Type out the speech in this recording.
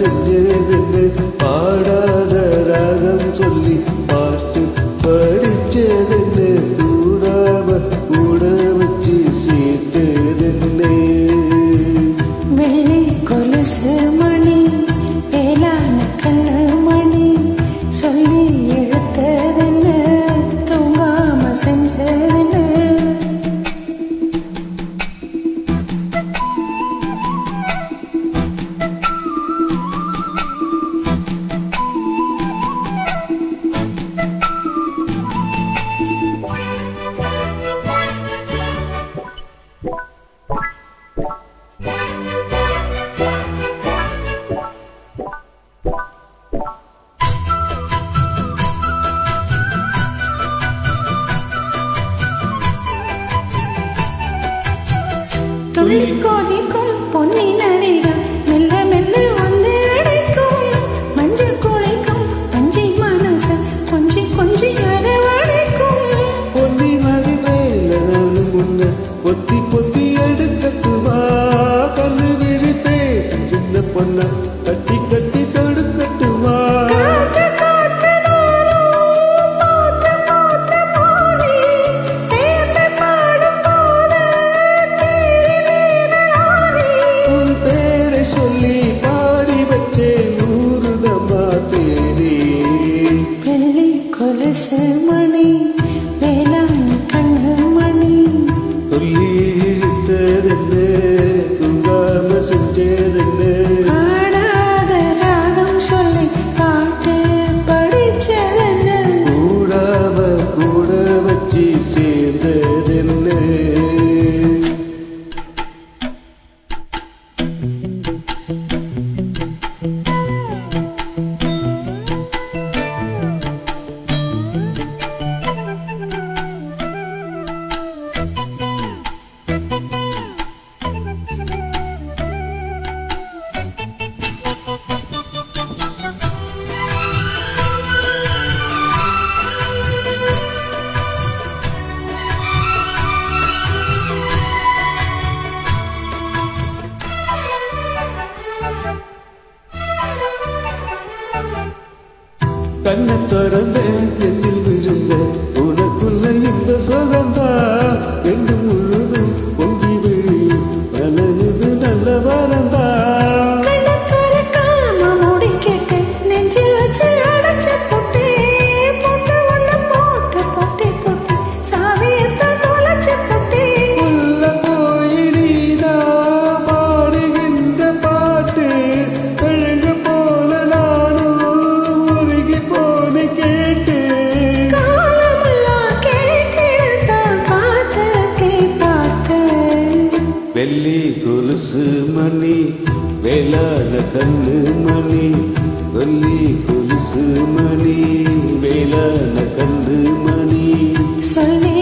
செஞ்சதென்ன பாடாத ராகம் சொல்லி பாட்டு படிச்சதென்ன கூடாம கூட வச்சு சேர்த்ததென்ன வெள்ளி கொலுசு மணி வேளாண் கண்ணு மணி சொல்லி எடுத்ததென்ன தூங்காம செஞ்சதென்ன துள்ளி கொதிக்கும் பொன்னி நதிகள் மெல்ல மெல்ல வந்து அடைக்கும் மஞ்சள் குளிக்கும் பஞ்சை மனச கொஞ்சி கொஞ்சி அரவணைக்கும் பொன்னி நதி மேல நானும் முன்ன பொத்தி பொத்தி எடுக்கட்டுமா கண்ணு விழி பேசி சின்ன பொண்ண கட்டி கட்டி தொடுக்கட்டுமா காத்து காத்து நானும் பார்த்து பார்த்து போனே சேர்ந்து பாடும் போது உன் பேரை சொல்லி பாடி வச்சேன் ஊருதமா தேடி வெள்ளி கொலுசு மணி வேளாண் கண்ணு மணி சொல்லி இழுத்ததென்ன தூங்காம செஞ்சதென்ன ஆடாத ராகம் சொல்லி பாட்டு படிச்சதென்ன கூடாம கூட வச்சு சேர்ந்ததென்ன கண்ணை திறந்த எண்ணில் விழுந்த உனக்குள்ள இந்த சுகந்தா எங்கு முழுதும் பொங்கி விழியும் பழகுது நல்ல வரந்தா கண்ணை திறக்காம மூடி கேட்டு நெஞ்சில் வச்சு அடைச்சு போட்டு போட்டு ஒண்ணு போட்டு போட்டு போட்டு சாவியத்தான் தொலைச்சு போட்டு உள்ள போய் நீதா பாடுகின்ற பாட்டு கழுகு போல நானும் உருகி போன கேட்டு காலமெல்லாம் கேட்டிடத்தான் காத்து பார்த்து வெள்ளி கொலுசு மணி வேளாண கண்ணு மணி வெள்ளி கொலுசு மணி வேளாண கண்ணு மணி சொல்லி